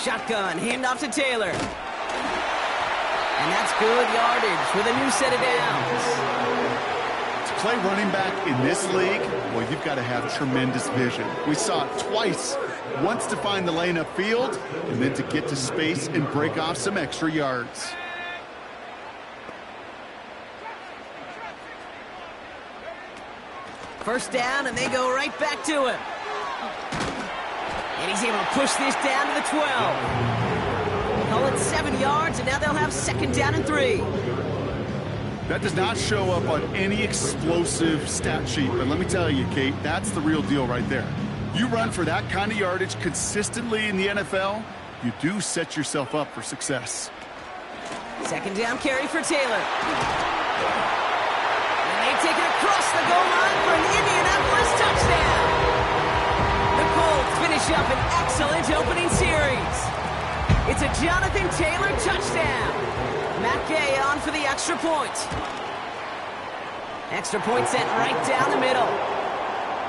Shotgun, handoff to Taylor. And that's good yardage with a new set of downs. To play running back in this league, well, you've got to have tremendous vision. We saw it twice. Once to find the lane upfield, and then to get to space and break off some extra yards. First down, and they go right back to him. And he's able to push this down to the 12. Call it 7 yards, and now they'll have second down and 3. That does not show up on any explosive stat sheet, but let me tell you, Kate, that's the real deal right there. You run for that kind of yardage consistently in the NFL, you do set yourself up for success. Second down carry for Taylor. And they take it across the goal line for an Indianapolis touchdown. The Colts finish up an excellent opening series. It's a Jonathan Taylor touchdown. Matt Gay on for the extra point. Extra point sent right down the middle.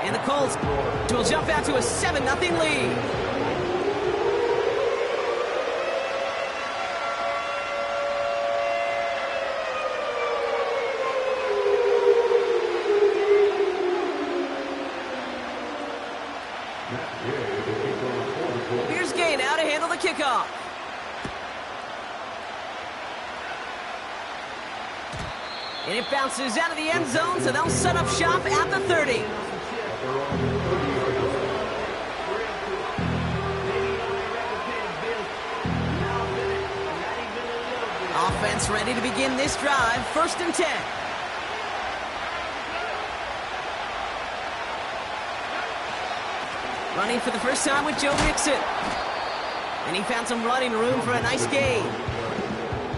And the Colts will jump out to a 7-0 lead. Here's Gay now to handle the kickoff. And it bounces out of the end zone, so they'll set up shop at the 30. Offense ready to begin this drive. 1st and 10. Running for the first time with Joe Mixon. And he found some running room for a nice gain.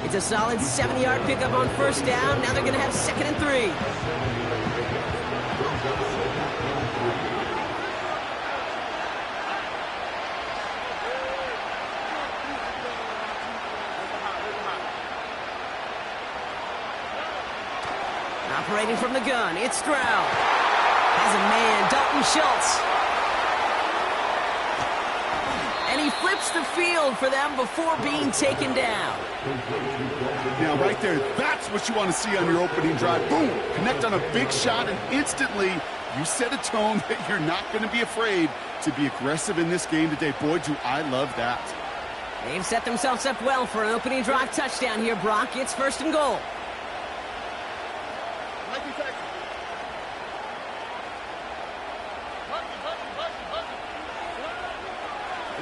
It's a solid 7-yard pickup on first down. Now they're going to have 2nd and 3. Operating from the gun, it's Stroud. Has a man, Dalton Schultz. And he flips the field for them before being taken down. Now, right there, that's what you want to see on your opening drive. Boom! Connect on a big shot, and instantly you set a tone that you're not going to be afraid to be aggressive in this game today. Boy, do I love that. They've set themselves up well for an opening drive touchdown here, Brock. It's 1st and goal.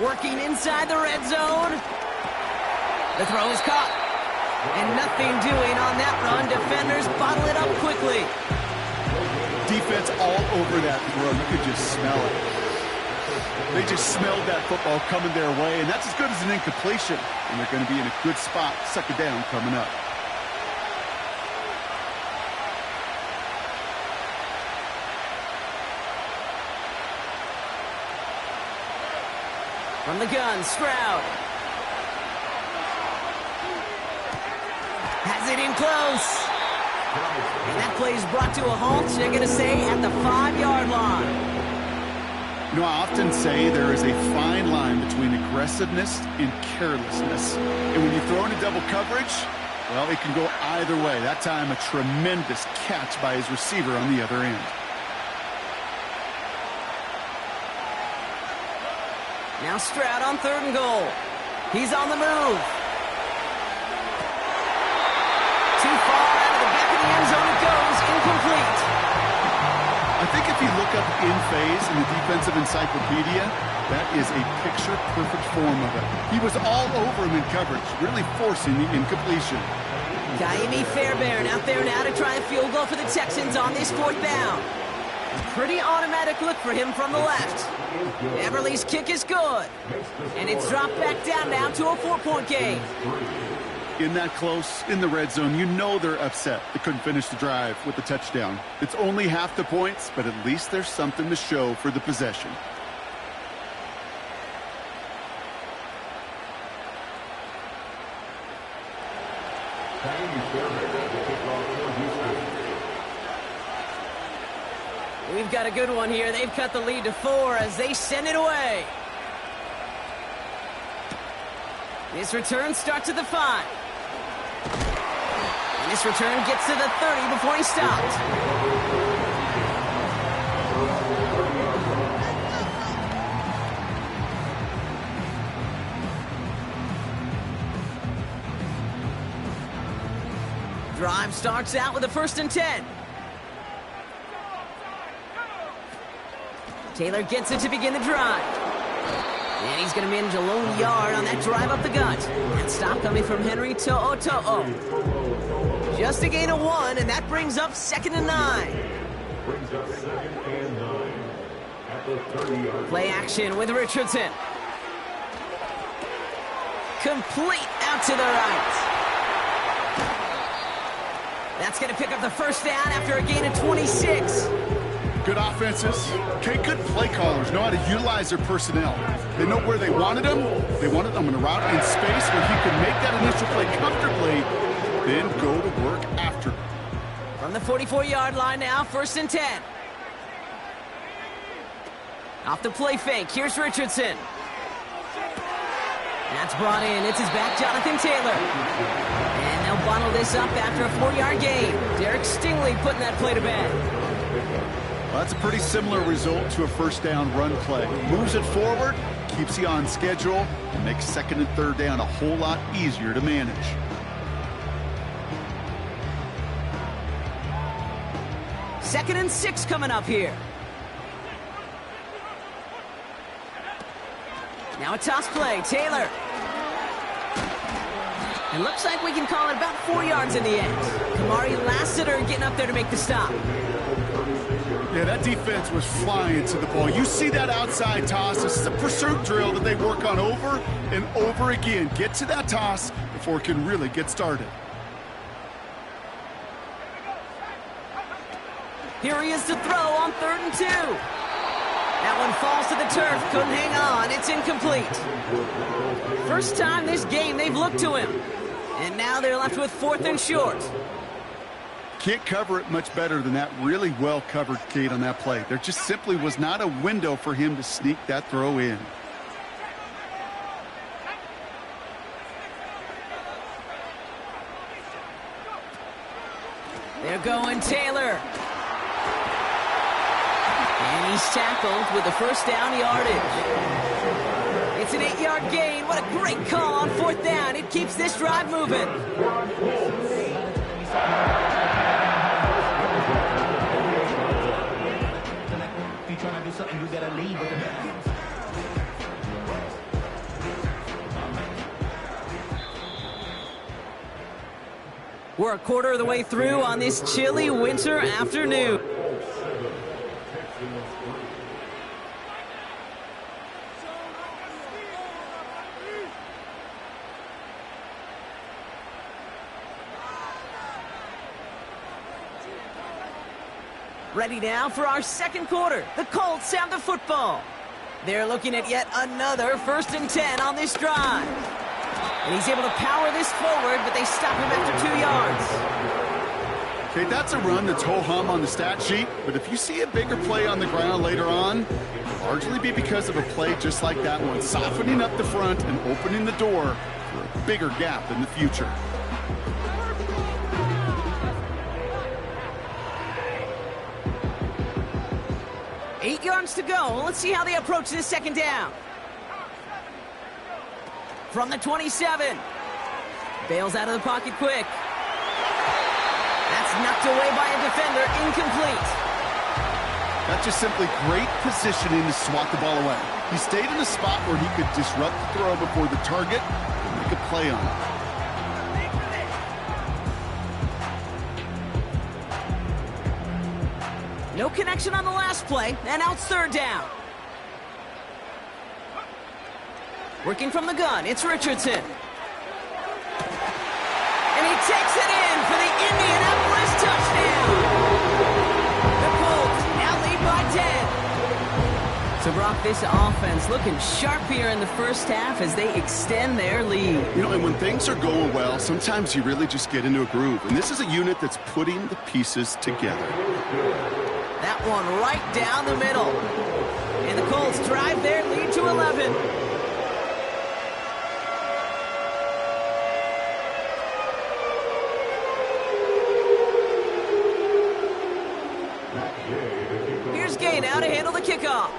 Working inside the red zone. The throw is caught. And nothing doing on that run. Defenders bottle it up quickly. Defense all over that throw. You could just smell it. They just smelled that football coming their way, and that's as good as an incompletion. And they're going to be in a good spot. 2nd down coming up. From the gun, Stroud. Has it in close. And that play is brought to a halt, they're going to say, at the 5-yard line. You know, I often say there is a fine line between aggressiveness and carelessness. And when you throw into double coverage, well, it can go either way. That time, a tremendous catch by his receiver on the other end. Now Stroud on 3rd and goal. He's on the move. Too far out of the back of the end zone it goes. Incomplete. I think if you look up in phase in the defensive encyclopedia, that is a picture-perfect form of it. He was all over him in coverage, really forcing the incompletion. Kaimi Fairbairn out there now to try a field goal for the Texans on this 4th down. A pretty automatic look for him from the left. Everly's kick is good. And it's dropped back down now to a 4-point game. In that close, in the red zone, you know they're upset. They couldn't finish the drive with the touchdown. It's only half the points, but at least there's something to show for the possession. We've got a good one here. They've cut the lead to 4 as they send it away. This return starts at the 5. And this return gets to the 30 before he stopped. Drive starts out with a 1st and 10. Taylor gets it to begin the drive. And he's going to manage a lone yard on that drive up the gut. That stop coming from Henry To'o. Just a gain of 1, and that brings up 2nd and 9. Play action with Richardson. Complete out to the right. That's going to pick up the 1st down after a gain of 26. Good offenses. Okay, good play callers know how to utilize their personnel. They know where they wanted them. They wanted them in a route in space where he could make that initial play comfortably, then go to work after. From the 44-yard line now, 1st and 10. Off the play fake, here's Richardson. That's brought in. It's his back, Jonathan Taylor. And they'll bottle this up after a 4-yard gain. Derek Stingley putting that play to bed. Well, that's a pretty similar result to a 1st down run play. Moves it forward, keeps you on schedule, and makes 2nd and 3rd down a whole lot easier to manage. Second and 6 coming up here. Now a toss play, Taylor. It looks like we can call it about 4 yards in the end. Kamari Lassiter getting up there to make the stop. Yeah, that defense was flying to the ball. You see that outside toss. This is a pursuit drill that they work on over and over again. Get to that toss before it can really get started. Here he is to throw on 3rd and 2. That one falls to the turf. Couldn't hang on. It's incomplete. First time this game they've looked to him. And now they're left with 4th and short. Can't cover it much better than that. Really well covered, Kate, on that play. There just simply was not a window for him to sneak that throw in. They're going Taylor. And he's tackled with the 1st down yardage. It's an 8-yard gain. What a great call on 4th down. It keeps this drive moving. We're a quarter of the way through on this chilly winter afternoon. Ready now for our 2nd quarter. The Colts have the football. They're looking at yet another 1st and 10 on this drive. And he's able to power this forward, but they stop him after 2 yards. Okay, that's a run that's ho-hum on the stat sheet, but if you see a bigger play on the ground later on, it'll largely be because of a play just like that one, softening up the front and opening the door for a bigger gap in the future. Eight yards to go. Let's see how they approach this 2nd down. From the 27. Bails out of the pocket quick. That's knocked away by a defender. Incomplete. That's just simply great positioning to swat the ball away. He stayed in a spot where he could disrupt the throw before the target and make a play on it. No connection on the last play, and now it's 3rd down. Working from the gun, it's Richardson. And he takes it in for the Indianapolis touchdown. The Colts now lead by 10. So, Brock, this offense looking sharp here in the 1st half as they extend their lead. You know, and when things are going well, sometimes you really just get into a groove. And this is a unit that's putting the pieces together. That one right down the middle. And the Colts drive their lead to 11. kickoff.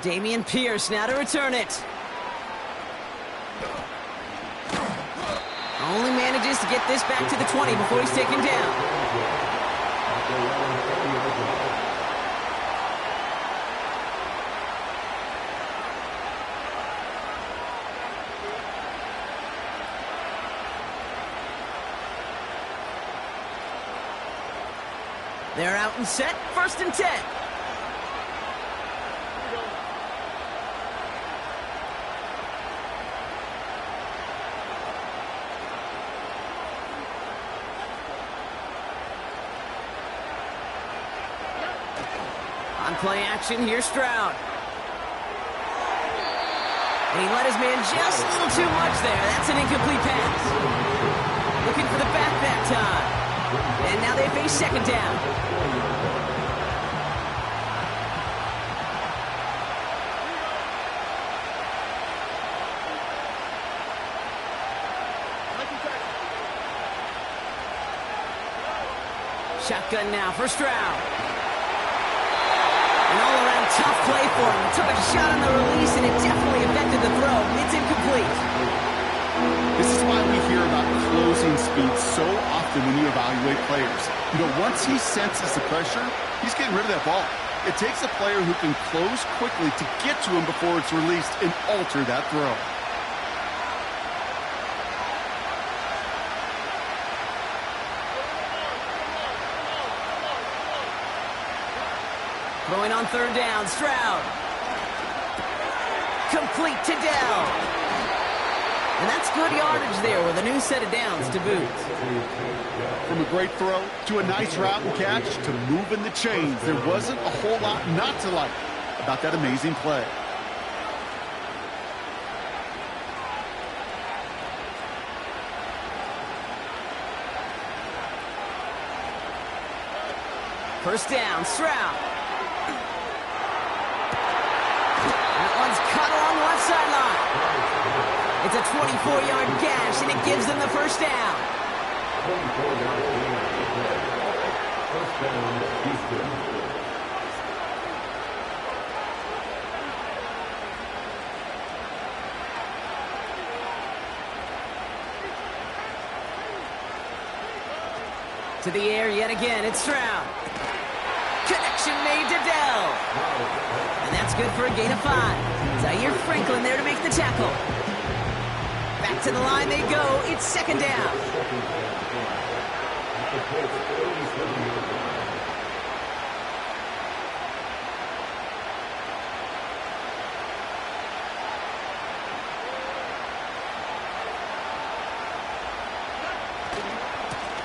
Dameon Pierce now to return it. Only manages to get this back to the 20 before he's taken down. They're out and set, 1st and 10. On play action, here's Stroud. And he let his man just a little too much there. That's an incomplete pass. Looking for the back that time. And now they face 2nd down. Shotgun now for Stroud. An all-around tough play for him. He took a shot on the release, and it definitely affected the throw. It's incomplete. This is why we hear about closing speed so often when you evaluate players. You know, once he senses the pressure, he's getting rid of that ball. It takes a player who can close quickly to get to him before it's released and alter that throw. Throwing on 3rd down, Stroud. Complete to Dell. And that's good yardage there with a new set of downs to boot. From a great throw to a nice route and catch to moving the chains, there wasn't a whole lot not to like about that amazing play. First down, Stroud. That one's cut along the left sideline. It's a 24-yard gash, and it gives them the first down. To the air yet again, it's Stroud. Connection made to Dell. And that's good for a gain of 5. Zaire Franklin there to make the tackle. Back to the line they go. It's 2nd down.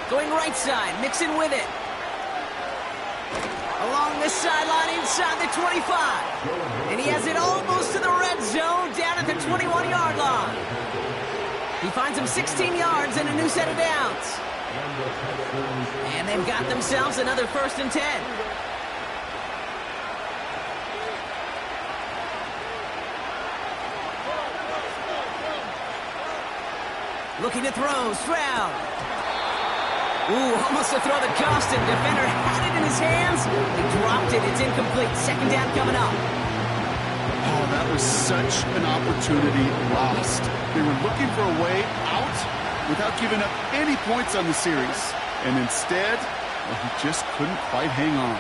Going right side, mixing with it. Along the sideline inside the 25. And he has it almost to the red zone, down at the 21-yard line. He finds him 16 yards and a new set of downs. And they've got themselves another 1st and 10. Looking to throw, Stroud. Ooh, almost a throw that cost him. Defender had it in his hands. He dropped it. It's incomplete. 2nd down coming up. Oh, that was such an opportunity lost. They were looking for a way out without giving up any points on the series. And instead, well, he just couldn't quite hang on.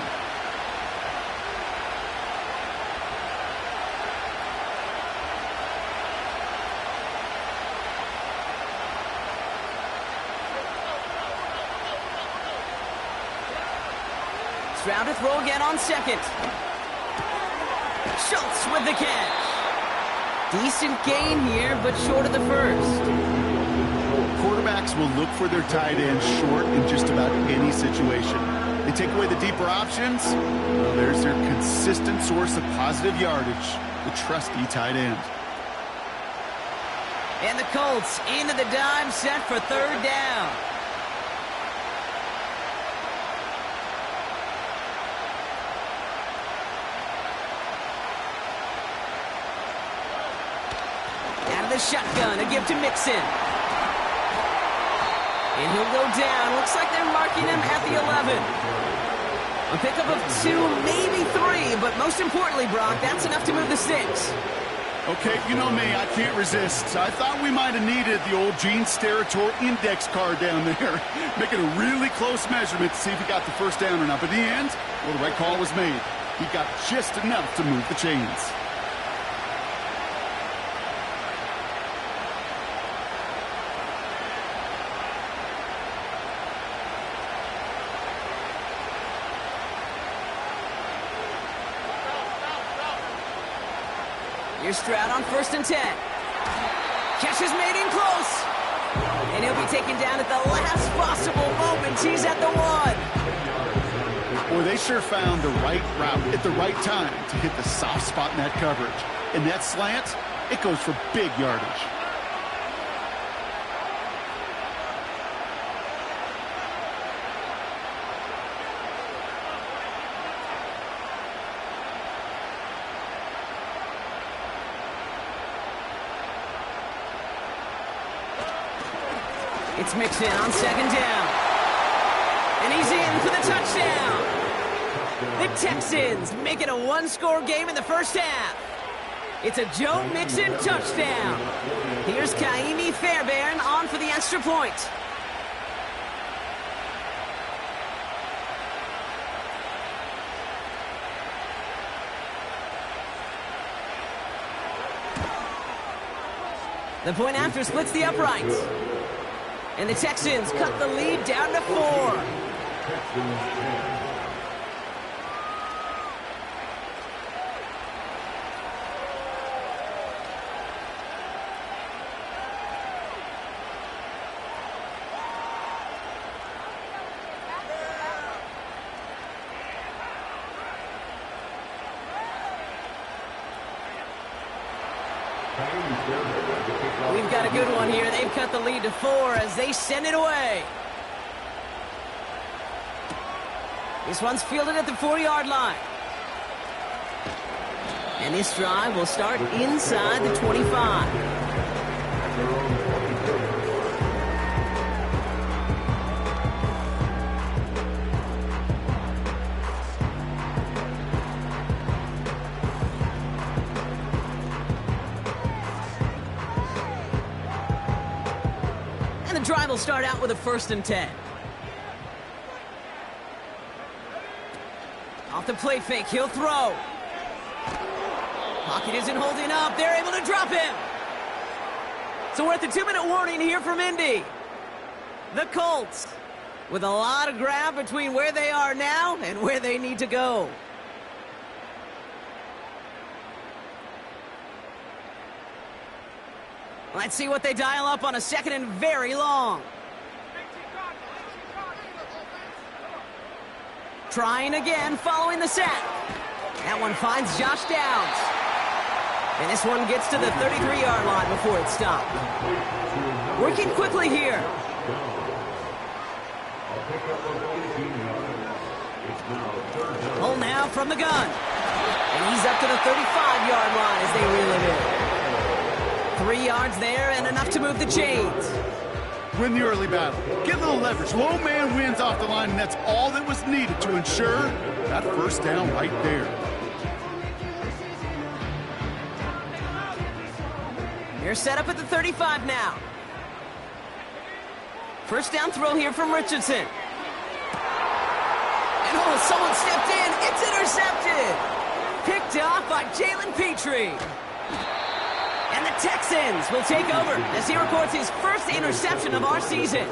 Stroud to throw again on 2nd. Schultz with the catch. Decent gain here, but short of the 1st. Quarterbacks will look for their tight end short in just about any situation. They take away the deeper options. Well, there's their consistent source of positive yardage, the trusty tight end. And the Colts into the dime set for 3rd down. Out of the shotgun, a give to Mixon. And he'll go down. Looks like they're marking him at the 11. A pickup of 2, maybe 3, but most importantly, Brock, that's enough to move the sticks. Okay, you know me, I can't resist. I thought we might have needed the old Gene Steratore index card down there. Making a really close measurement to see if he got the first down or not. But in the end, well, the right call was made. He got just enough to move the chains. Here's Stroud on 1st and 10. Catch is made in close. And he'll be taken down at the last possible moment. He's at the 1. Boy, they sure found the right route at the right time to hit the soft spot in that coverage. And that slant, it goes for big yardage. It's mixed in on 2nd down. And he's in for the touchdown. The Texans make it a 1-score game in the first half. It's a Joe Mixon touchdown. Here's Kaimi Fairbairn on for the extra point. The point after splits the uprights. And the Texans cut the lead down to 4. We've got a good one here. They've cut the lead to 4 as they send it away. This one's fielded at the 4-yard line. And this drive will start inside the 25. The drive will start out with a 1st and 10. Off the play fake, he'll throw. Pocket isn't holding up. They're able to drop him. So we're at the 2-minute warning here from Indy. The Colts with a lot of ground between where they are now and where they need to go. Let's see what they dial up on a 2nd and very long. Trying again, following the sack. That one finds Josh Downs. And this one gets to the 33-yard line before it's stopped. Working quickly here. Pull now from the gun. And he's up to the 35-yard line as they reel it in. 3 yards there and enough to move the chains. Win the early battle. Get a little leverage. Low man wins off the line, and that's all that was needed to ensure that 1st down right there. They're set up at the 35 now. 1st down throw here from Richardson. And oh, someone stepped in. It's intercepted. Picked off by Jalen Petrie. And the Texans will take over as he records his first interception of our season.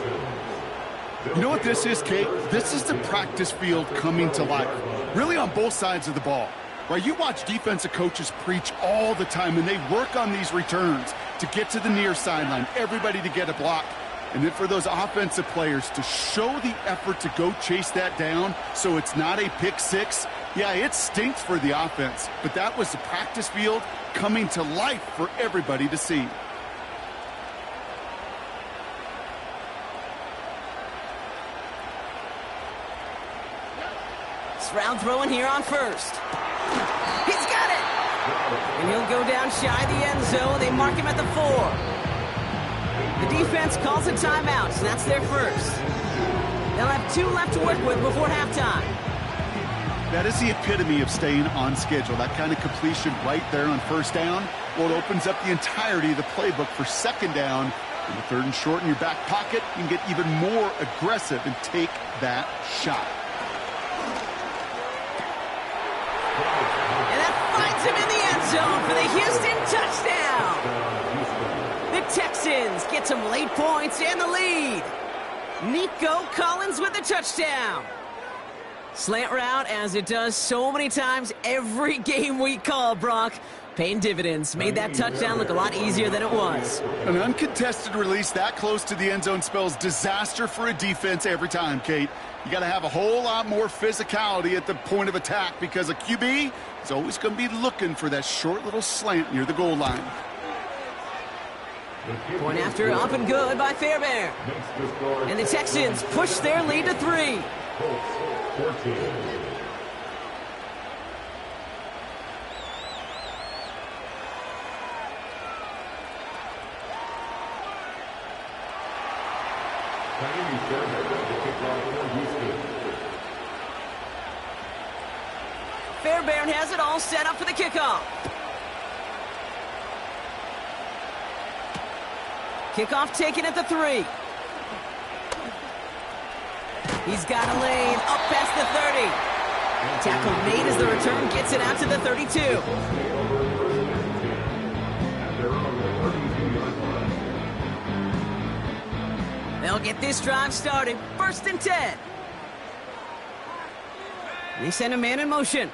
You know what this is, Kate? This is the practice field coming to life. Really on both sides of the ball. Right? You watch defensive coaches preach all the time, and they work on these returns to get to the near sideline, everybody to get a block. And then for those offensive players to show the effort to go chase that down so it's not a pick six, yeah, it stinks for the offense. But that was the practice field coming to life for everybody to see. Stroud throwing here on 1st. He's got it! And he'll go down shy of the end zone. They mark him at the 4. The defense calls a timeout, so that's their first. They'll have 2 left to work with before halftime. That is the epitome of staying on schedule. That kind of completion right there on first down. Well, it opens up the entirety of the playbook for second down. And with 3rd and short in your back pocket, you can get even more aggressive and take that shot. And that finds him in the end zone for the Houston touchdown. The Texans get some late points and the lead. Nico Collins with the touchdown. Slant route, as it does so many times every game we call, Brock. Paying dividends. Made that touchdown look a lot easier than it was. An uncontested release that close to the end zone spells disaster for a defense every time, Kate. You got to have a whole lot more physicality at the point of attack because a QB is always going to be looking for that short little slant near the goal line. Point after up and good by Fairbairn. And the Texans push their lead to 3. 14. Fairbairn has it all set up for the kickoff. Kickoff taken at the 3. He's got a lane up past the 30. Tackle made as the return gets it out to the 32. They'll get this drive started. 1st and 10. They send a man in motion.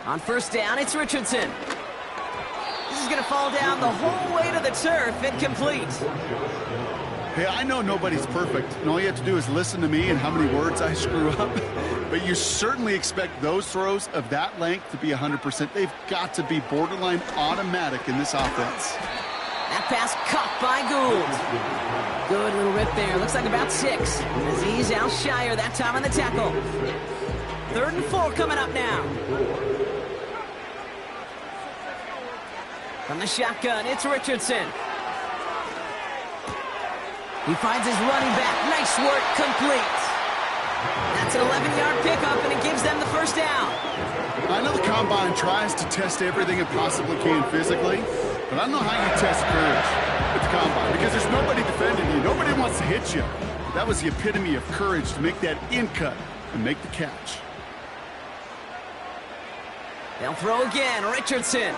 On 1st down, it's Richardson. This is going to fall down the whole way to the turf and complete. Hey, I know nobody's perfect, and all you have to do is listen to me and how many words I screw up. But you certainly expect those throws of that length to be 100%. They've got to be borderline automatic in this offense. That pass caught by Gould. Good little rip there. Looks like about 6. Aziz Al-Shire that time on the tackle. 3rd and 4 coming up now. From the shotgun, it's Richardson. He finds his running back. Nice work, complete. That's an 11-yard pickup, and it gives them the 1st down. I know the Combine tries to test everything it possibly can physically, but I don't know how you test courage at the Combine because there's nobody defending you. Nobody wants to hit you. That was the epitome of courage to make that in-cut and make the catch. They'll throw again. Richardson.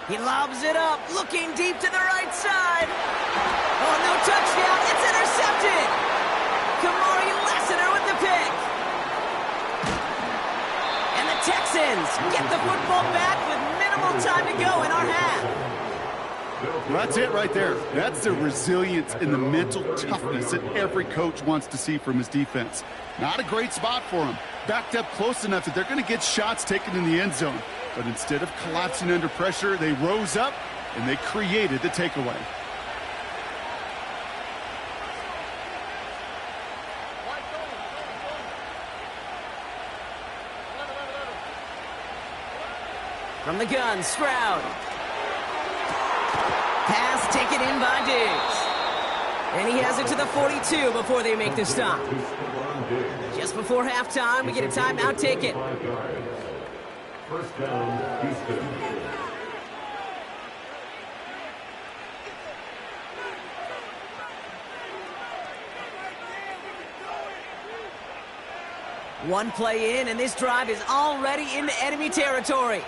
He lobs it up, looking deep to the right side. Oh, no touchdown. It's intercepted. Kamari Lassiter with the pick. And the Texans get the football back with minimal time to go in our half. Well, that's it right there. That's the resilience and the mental toughness that every coach wants to see from his defense. Not a great spot for him. Backed up close enough that they're going to get shots taken in the end zone. But instead of collapsing under pressure, they rose up and they created the takeaway. From the gun, Stroud. Pass taken in by Diggs. And he has it to the 42 before they make the stop. Just before halftime, we get a timeout taken. 1st down, Houston. One play in, and this drive is already into enemy territory.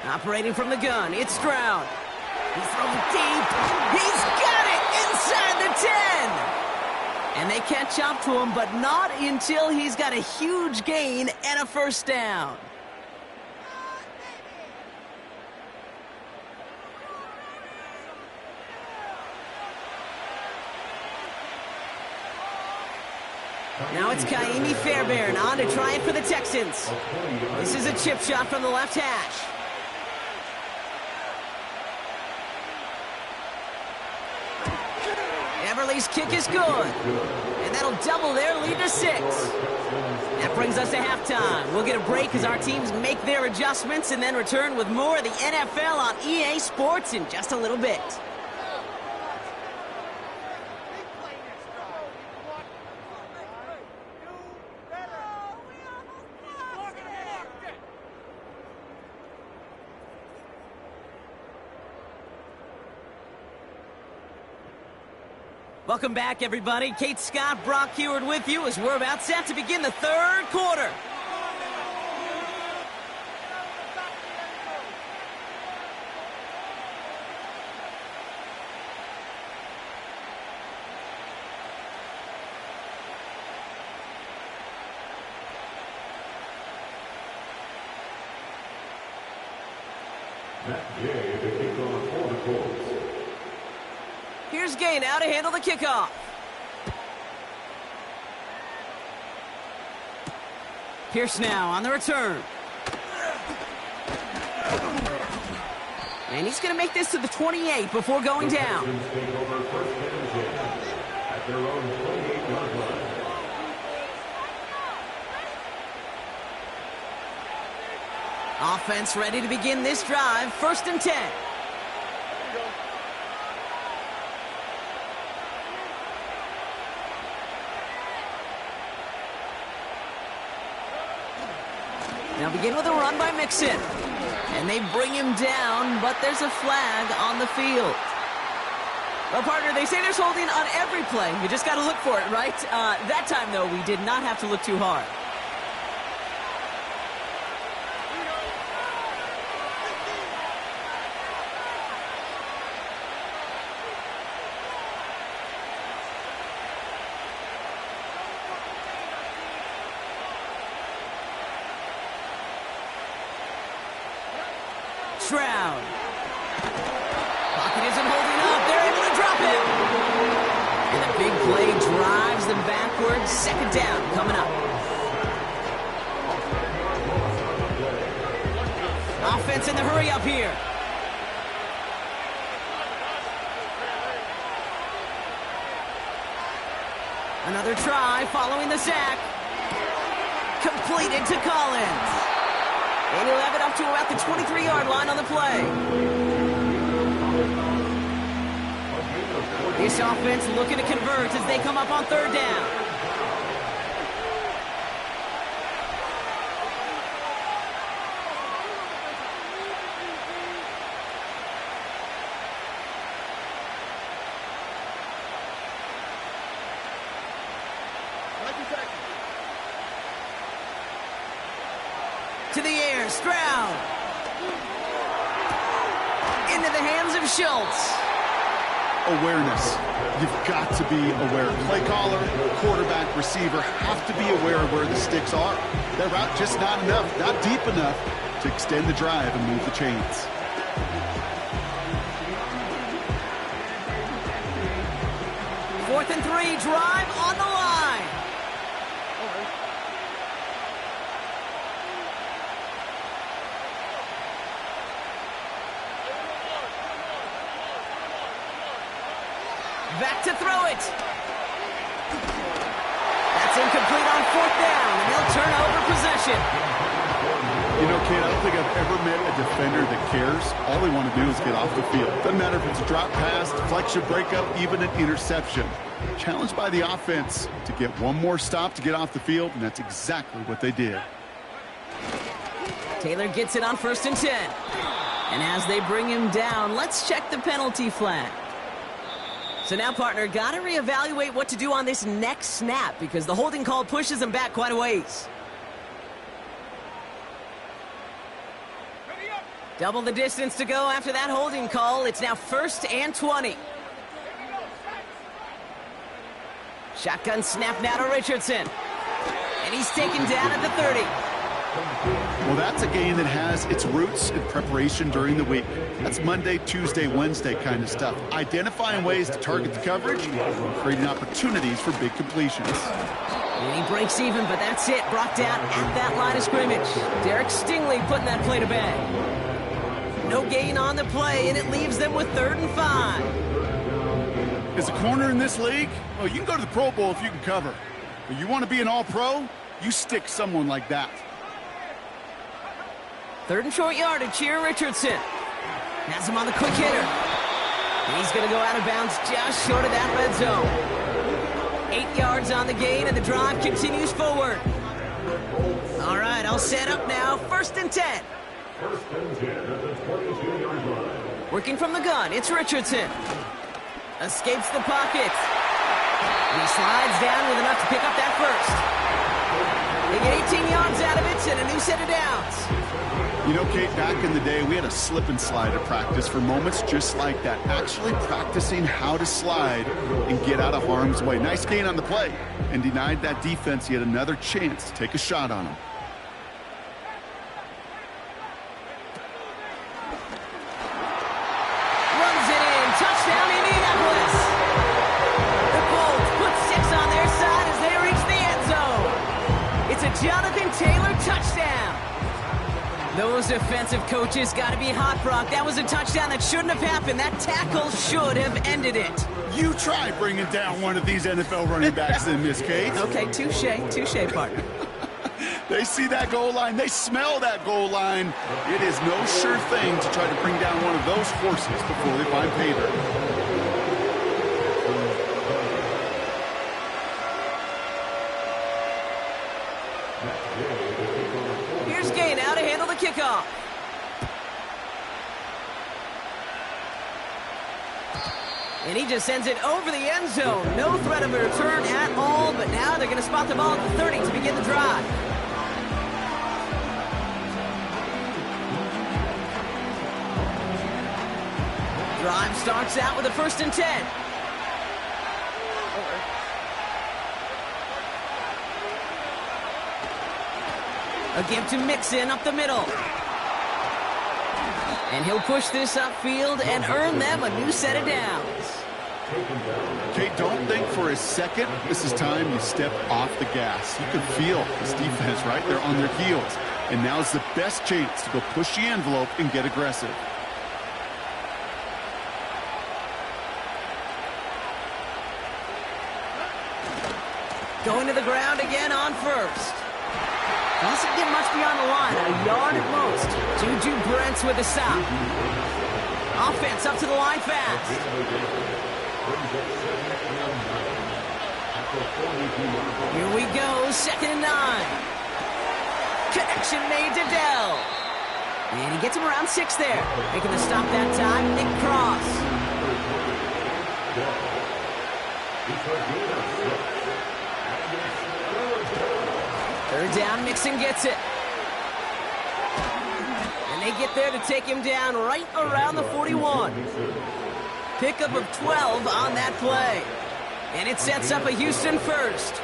Operating from the gun, it's Stroud. He's thrown deep. He's got it inside the 10. And they catch up to him, but not until he's got a huge gain and a 1st down. Now it's Kaimi Fairbairn on to try it for the Texans. This is a chip shot from the left hash. Everly's kick is good. And that'll double their lead to 6. That brings us to halftime. We'll get a break as our teams make their adjustments and then return with more of the NFL on EA Sports in just a little bit. Welcome back, everybody. Kate Scott, Brock Heward with you as we're about set to begin the third quarter. Matt Gay to kick off for the Colts. Here's Gay now to handle the kickoff. Pierce now on the return. And he's going to make this to the 28 before going down. At their own 28-yard line. Offense ready to begin this drive. 1st and 10. Now begin with a run by Mixon. And they bring him down, but there's a flag on the field. Well, partner, they say there's holding on every play. You just got to look for it, right? That time, though, we did not have to look too hard. Stroud. Pocket isn't holding up. They're able to drop him. And a big play drives them backwards. 2nd down coming up. Offense in the hurry up here. Another try following the sack. Completed to Collins. And he'll have it up to about the 23-yard line on the play. This offense looking to convert as they come up on 3rd down. To the air, Stroud. Into the hands of Schultz. Awareness. You've got to be aware. Play caller, quarterback, receiver have to be aware of where the sticks are. That route just not enough, not deep enough to extend the drive and move the chains. Fourth and 3, drive on the line. Back to throw it. That's incomplete on 4th down, and they'll turn over possession. You know, Kate, I don't think I've ever met a defender that cares. All they want to do is get off the field. Doesn't matter if it's a drop pass, deflection, breakup, even an interception. Challenged by the offense to get one more stop to get off the field, and that's exactly what they did. Taylor gets it on 1st and 10. And as they bring him down, let's check the penalty flag. So now, partner, got to reevaluate what to do on this next snap because the holding call pushes him back quite a ways. Double the distance to go after that holding call. It's now 1st and 20. Shotgun snap now to Richardson. And he's taken down at the 30. Well, that's a game that has its roots in preparation during the week. That's Monday, Tuesday, Wednesday kind of stuff. Identifying ways to target the coverage and creating opportunities for big completions. And he breaks even, but that's it. Brought down at that line of scrimmage. Derek Stingley putting that play to bed. No gain on the play, and it leaves them with 3rd and 5. As a corner in this league, well, you can go to the Pro Bowl if you can cover. But you want to be an all-pro, you stick someone like that. 3rd and short yardage here, Richardson. Has him on the quick hitter. He's going to go out of bounds just short of that red zone. 8 yards on the gain, and the drive continues forward. All right, I'll set up now. 1st and 10. 1st and 10 at the 22-yard line. Working from the gun, it's Richardson. Escapes the pocket. He slides down with enough to pick up that first. They get 18 yards out of it and a new set of downs. You know, Kate, back in the day, we had a slip and slide at practice for moments just like that. Actually practicing how to slide and get out of harm's way. Nice gain on the play, and denied that defense yet another chance to take a shot on him. Runs it in. Touchdown, Indianapolis. The Colts put 6 on their side as they reach the end zone. It's a Jonathan Taylor touchdown. Those defensive coaches got to be hot, Brock. That was a touchdown that shouldn't have happened. That tackle should have ended it. You try bringing down one of these NFL running backs in this case. Okay, touche, partner. They see that goal line. They smell that goal line. It is no sure thing to try to bring down one of those horses before they find pay dirt. Here's Gay now to handle the kickoff. And he just sends it over the end zone. No threat of a return at all, but now they're going to spot the ball at the 30 to begin the drive. Drive starts out with a 1st and 10. A give to Mixon up the middle. And he'll push this upfield and earn them a new set of downs. Kate, don't think for a second this is time you step off the gas. You can feel this defense right there on their heels. And now's the best chance to go push the envelope and get aggressive. Going to the ground again on 1st. Doesn't get much beyond the line, a yard at most. Juju Brents with a stop. Offense up to the line fast. Here we go, 2nd and 9. Connection made to Dell. And he gets him around 6 there. Making the stop that time, Nick Cross. Third down, Mixon gets it. And they get there to take him down right around the 41. Pickup of 12 on that play. And it sets up a Houston first.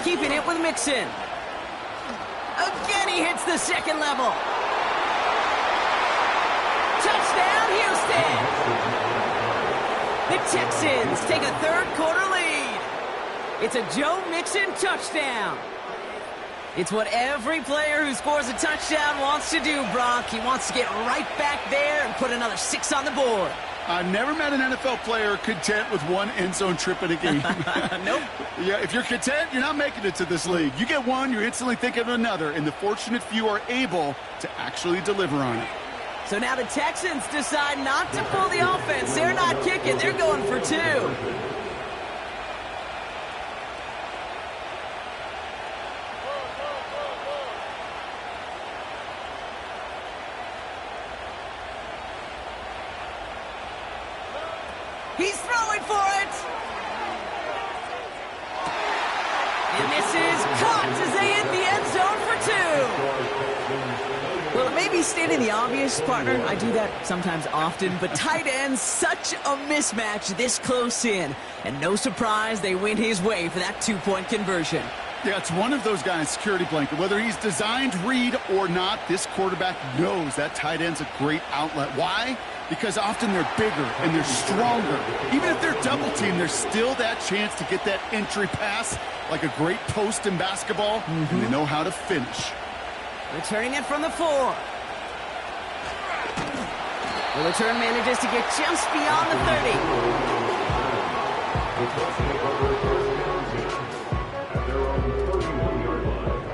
Keeping it with Mixon. Again, he hits the 2nd level. Touchdown, Houston! The Texans take a 3rd quarter lead. It's a Joe Mixon touchdown. It's what every player who scores a touchdown wants to do, Brock. He wants to get right back there and put another 6 on the board. I've never met an NFL player content with one end zone trip in a game. Nope. Yeah, if you're content, you're not making it to this league. You get one, you're instantly thinking of another, and the fortunate few are able to actually deliver on it. So now the Texans decide not to pull the offense. They're not kicking. They're going for 2. He's throwing for it. And this is caught as they hit the end zone for 2. Well, it may be stating the obvious, partner. I do that sometimes often, but tight ends, such a mismatch this close in. And no surprise, they win his way for that 2-point conversion. Yeah, it's one of those guys, security blanket. Whether he's designed read or not, this quarterback knows that tight end's a great outlet. Why? Because often they're bigger and they're stronger. Even if they're double teamed, there's still that chance to get that entry pass like a great post in basketball, and they know how to finish. Returning it from the 4. The return manages to get just beyond the 30. At their own 31-yard line.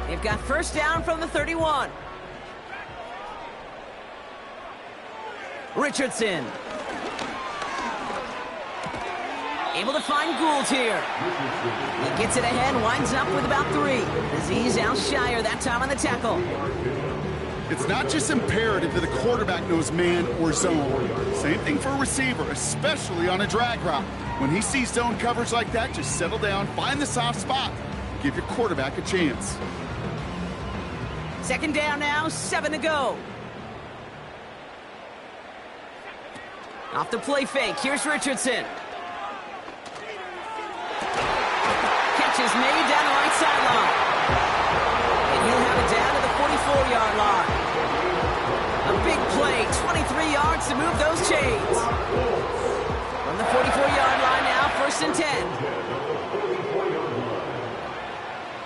They've got first down from the 31. Richardson. Able to find Gould here. He gets it ahead, winds up with about 3. Aziz Al-Shire that time on the tackle. It's not just imperative that a quarterback knows man or zone. Same thing for a receiver, especially on a drag route. When he sees zone coverage like that, just settle down, find the soft spot. Give your quarterback a chance. Second down now, 7 to go. Off the play fake, here's Richardson. Catch is made down the right sideline. And he'll have it down to the 44-yard line. A big play, 23 yards to move those chains. From the 44-yard line now, first and 10.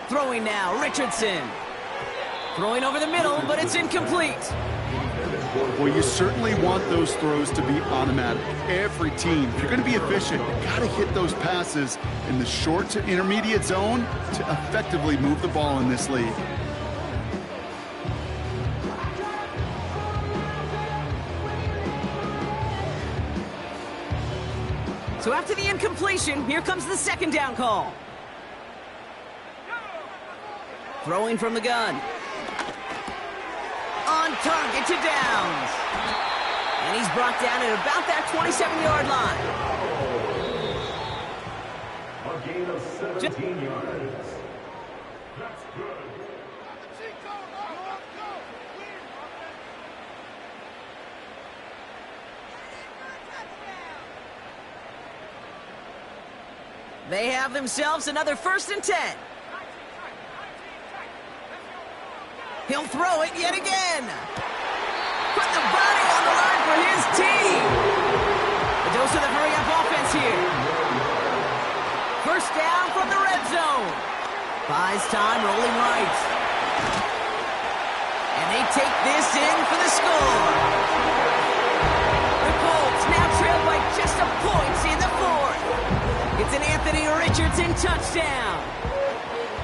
Throwing now, Richardson. Throwing over the middle, but it's incomplete. Well, you certainly want those throws to be automatic. Every team, if you're going to be efficient, you got to hit those passes in the short to intermediate zone to effectively move the ball in this league. So after the incompletion, here comes the second down call. Throwing from the gun. On target to Downs. And he's brought down at about that 27-yard line. A gain of 17 yards. That's good. They have themselves another first and 10. He'll throw it yet again. Put the body on the line for his team. A dose of the hurry-up offense here. First down from the red zone. Buys time, rolling right. And they take this in for the score. The Colts now trail by just a point in the 4th. It's an Anthony Richardson touchdown.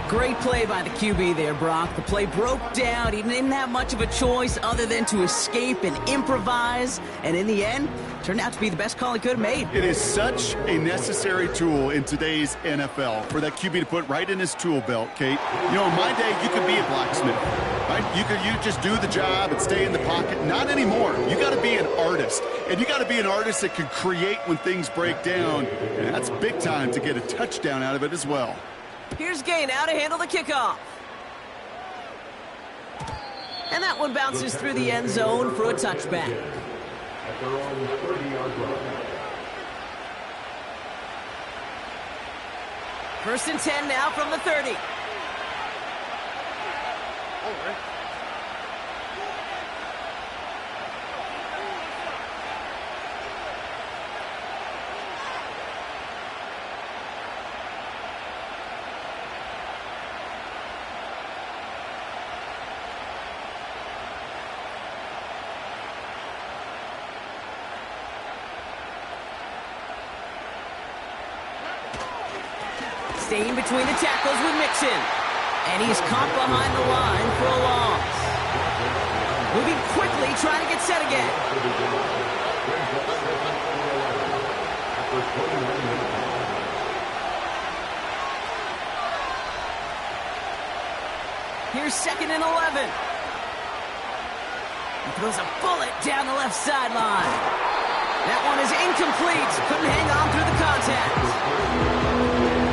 Great play by the QB there, Brock. The play broke down. He didn't have much of a choice other than to escape and improvise. And in the end, turned out to be the best call he could have made. It is such a necessary tool in today's NFL for that QB to put right in his tool belt, Kate. You know, in my day, you could be a blacksmith, right? You just do the job and stay in the pocket. Not anymore. You got to be an artist. And you got to be an artist that can create when things break down. And that's big time to get a touchdown out of it as well. Here's Gay now to handle the kickoff. And that one bounces through the end zone for a touchback. At their own 30-yard line. First and 10 now from the 30. Staying between the tackles with Mixon. And he's caught behind the line for a loss. Moving quickly, trying to get set again. Here's second and 11. He throws a bullet down the left sideline. That one is incomplete. Couldn't hang on through the contact.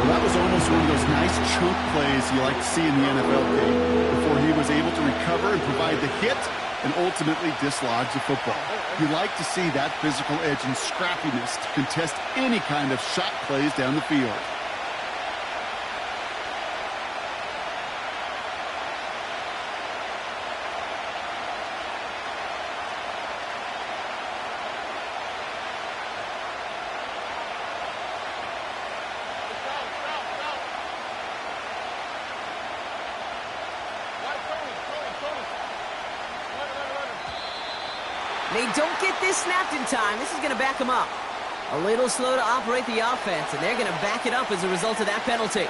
Well, that was almost one of those nice chunk plays you like to see in the NFL game before he was able to recover and provide the hit and ultimately dislodge the football. You like to see that physical edge and scrappiness to contest any kind of shot plays down the field. They don't get this snapped in time. This is going to back them up. A little slow to operate the offense, and they're going to back it up as a result of that penalty.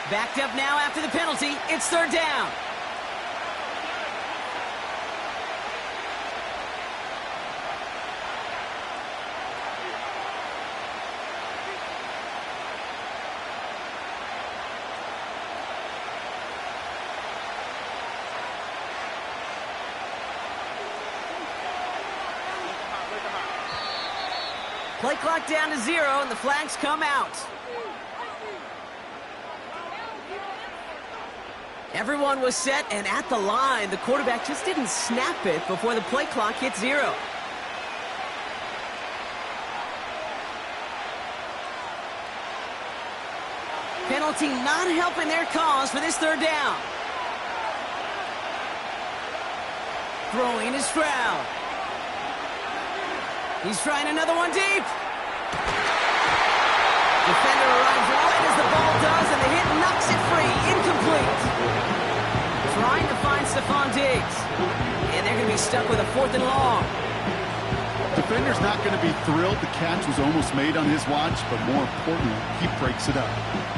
Backed up now after the penalty. It's third down. Play clock down to 0, and the flags come out. Everyone was set and at the line. The quarterback just didn't snap it before the play clock hit 0. Penalty not helping their cause for this third down. Throwing is Stroud. He's trying another one deep. Defender arrives right as the ball does, and the hit knocks it free. Incomplete. Trying to find Stephon Diggs. And they're going to be stuck with a 4th and long. Defender's not going to be thrilled the catch was almost made on his watch, but more importantly, he breaks it up.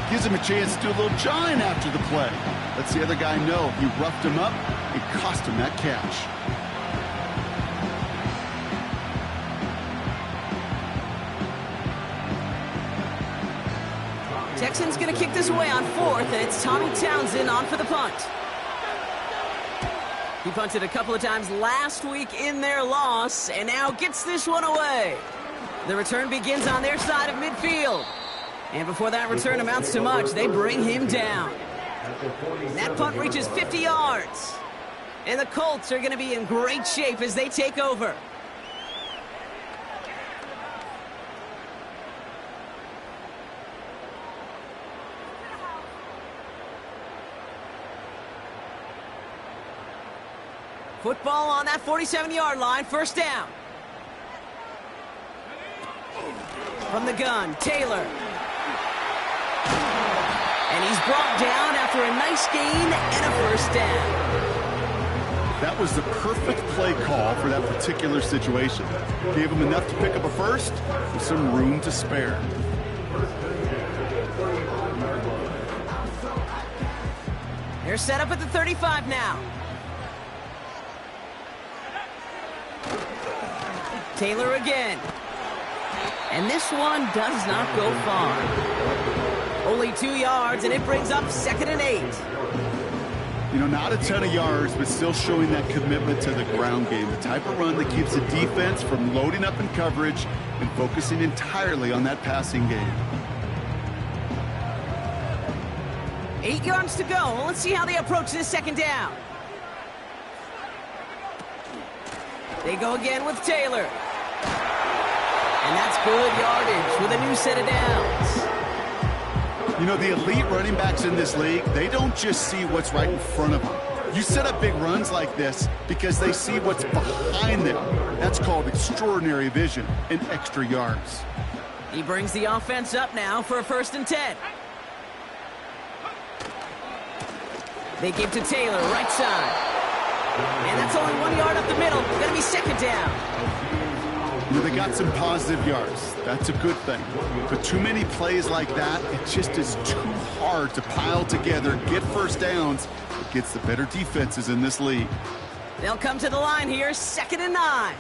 Gives him a chance to do a little jawing after the play. Lets the other guy know he roughed him up. It cost him that catch. Texans going to kick this away on 4th, and it's Tommy Townsend on for the punt. He punted a couple of times last week in their loss, and now gets this one away. The return begins on their side of midfield. And before that return amounts to much, they bring him down. And that punt reaches 50 yards. And the Colts are going to be in great shape as they take over. Football on that 47-yard line, first down. From the gun, Taylor. And he's brought down after a nice gain and a first down. That was the perfect play call for that particular situation. Gave him enough to pick up a first with some room to spare. They're set up at the 35 now. Taylor again. And this one does not go far. Only 2 yards, and it brings up 2nd and 8. You know, not a ton of yards, but still showing that commitment to the ground game. The type of run that keeps the defense from loading up in coverage and focusing entirely on that passing game. 8 yards to go. Let's see how they approach this second down. They go again with Taylor. And that's good yardage with a new set of downs. You know, the elite running backs in this league, they don't just see what's right in front of them. You set up big runs like this because they see what's behind them. That's called extraordinary vision and extra yards. He brings the offense up now for a 1st and 10. They give to Taylor, right side. And that's only 1 yard up the middle. Going to be 2nd down. You know, they got some positive yards. That's a good thing. But too many plays like that, it just is too hard to pile together, get first downs against the better defenses in this league. They'll come to the line here, 2nd and 9.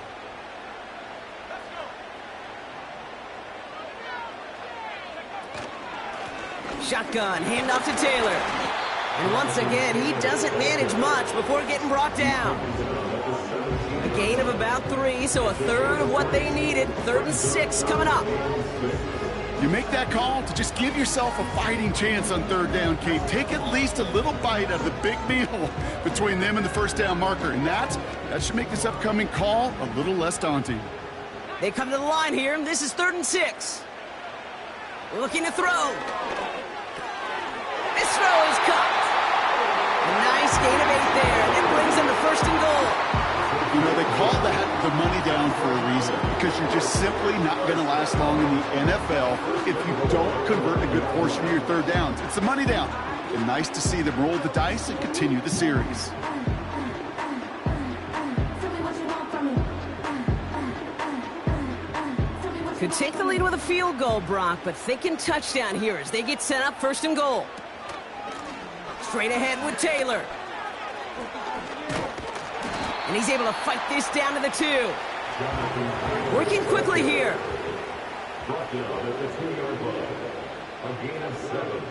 Shotgun, handoff to Taylor. And once again, he doesn't manage much before getting brought down. A gain of about 3, so a third of what they needed. 3rd and 6 coming up. You make that call to just give yourself a fighting chance on 3rd down, Kate. Take at least a little bite out of the big meal between them and the 1st down marker. And that should make this upcoming call a little less daunting. They come to the line here. This is 3rd and 6. Looking to throw. This throw is caught. A nice gain of 8 there, and it brings them to 1st and goal. You know, they call that the money down for a reason, because you're just simply not going to last long in the NFL if you don't convert a good portion of your 3rd downs. It's the money down. And nice to see them roll the dice and continue the series. Could take the lead with a field goal, Brock, but thinking touchdown here as they get set up 1st and goal. Straight ahead with Taylor. And he's able to fight this down to the 2. Working quickly here. Brought down at the 2-yard line. A gain of 7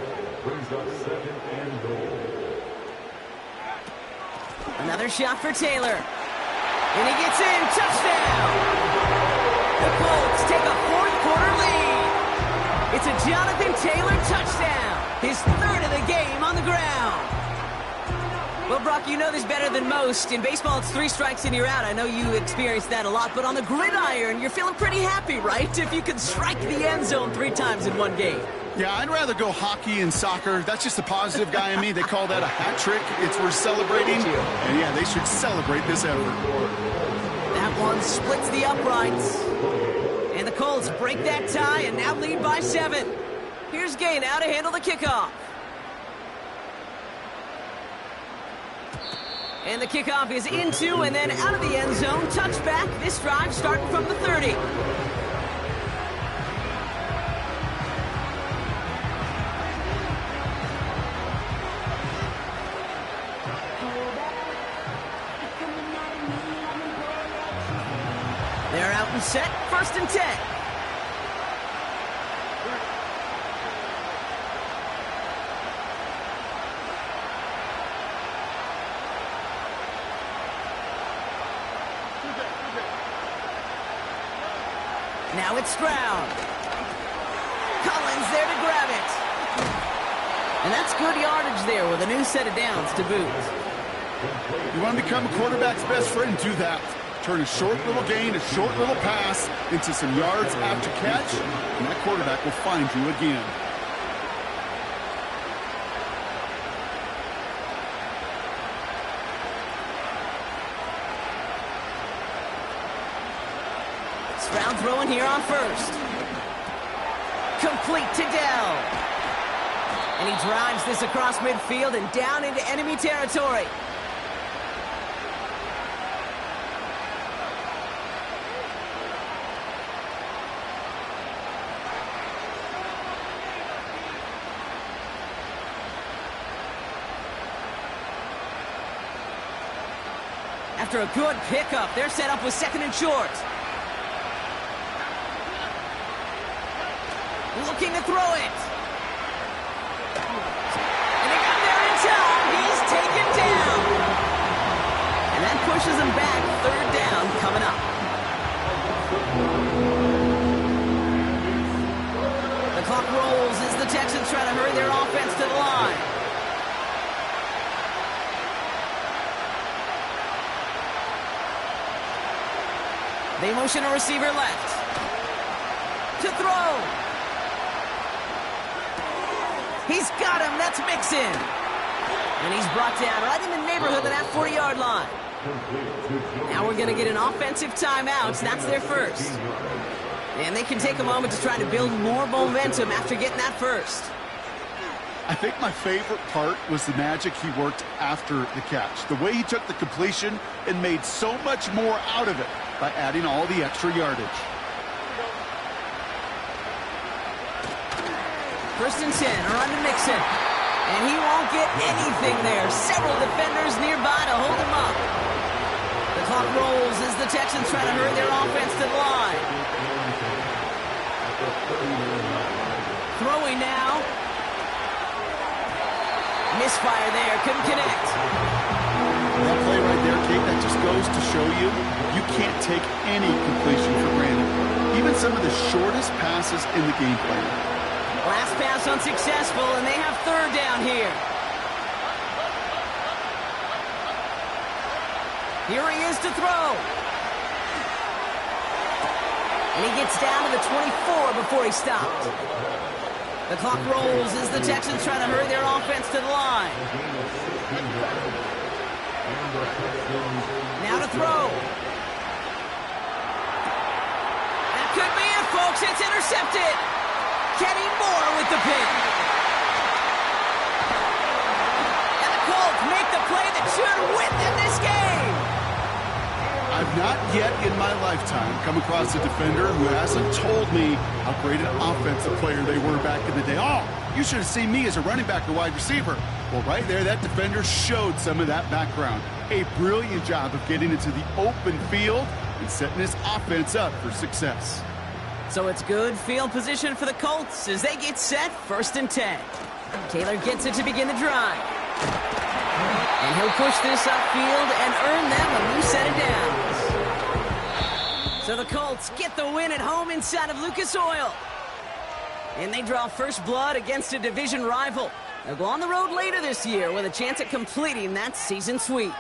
brings up 2nd and goal. Another shot for Taylor. And he gets in. Touchdown! The Colts take a 4th quarter lead. It's a Jonathan Taylor touchdown. His 3rd of the game on the ground. Well, Brock, you know this better than most. In baseball, it's 3 strikes and you're out. I know you experienced that a lot, but on the gridiron, you're feeling pretty happy, right? If you can strike the end zone 3 times in one game. Yeah, I'd rather go hockey and soccer. That's just the positive guy in me. They call that a hat trick. It's worth celebrating. And yeah, they should celebrate this effort. That one splits the uprights. And the Colts break that tie and now lead by 7. Here's Gay now to handle the kickoff. And the kickoff is into and then out of the end zone. Touchback. This drive starting from the 30. They're out and set. 1st and 10. Now it's Stroud. Collins there to grab it. And that's good yardage there with a new set of downs to boot. You want to become a quarterback's best friend? Do that. Turn a short little gain, a short little pass into some yards after catch, and that quarterback will find you again. Stroud throwing here on 1st. Complete to Dell. And he drives this across midfield and down into enemy territory. After a good pickup, they're set up with 2nd and short. Looking to throw it. And he got there in time. He's taken down. And that pushes him back. 3rd down coming up. The clock rolls as the Texans try to hurry their offense to the line. They motion a receiver left. To throw. He's got him. That's Mixon. And he's brought down right in the neighborhood of that 40-yard line. Now we're going to get an offensive timeout. That's their 1st. And they can take a moment to try to build more momentum after getting that 1st. I think my favorite part was the magic he worked after the catch. The way he took the completion and made so much more out of it by adding all the extra yardage. 1st and 10, run to Mixon. And he won't get anything there. Several defenders nearby to hold him up. The clock rolls as the Texans try to hurry their offense to the line. Throwing now. Misfire there, couldn't connect. That play right there, Kate, that just goes to show you, you can't take any completion for granted. Even some of the shortest passes in the game plan. Last pass unsuccessful, and they have third down here. Here he is to throw. And he gets down to the 24 before he stopped. The clock rolls as the Texans try to hurry their offense to the line. Now to throw. That could be it, folks. It's intercepted. Kenny Moore with the pick. And the Colts make the play that should win them this game. I've not yet in my lifetime come across a defender who hasn't told me how great an offensive player they were back in the day. Oh, you should have seen me as a running back or wide receiver. Well, right there, that defender showed some of that background. A brilliant job of getting into the open field and setting his offense up for success. So it's good field position for the Colts as they get set 1st and 10. Taylor gets it to begin the drive. And he'll push this upfield and earn them a new set of downs. So the Colts get the win at home inside of Lucas Oil. And they draw first blood against a division rival. They'll go on the road later this year with a chance at completing that season sweep.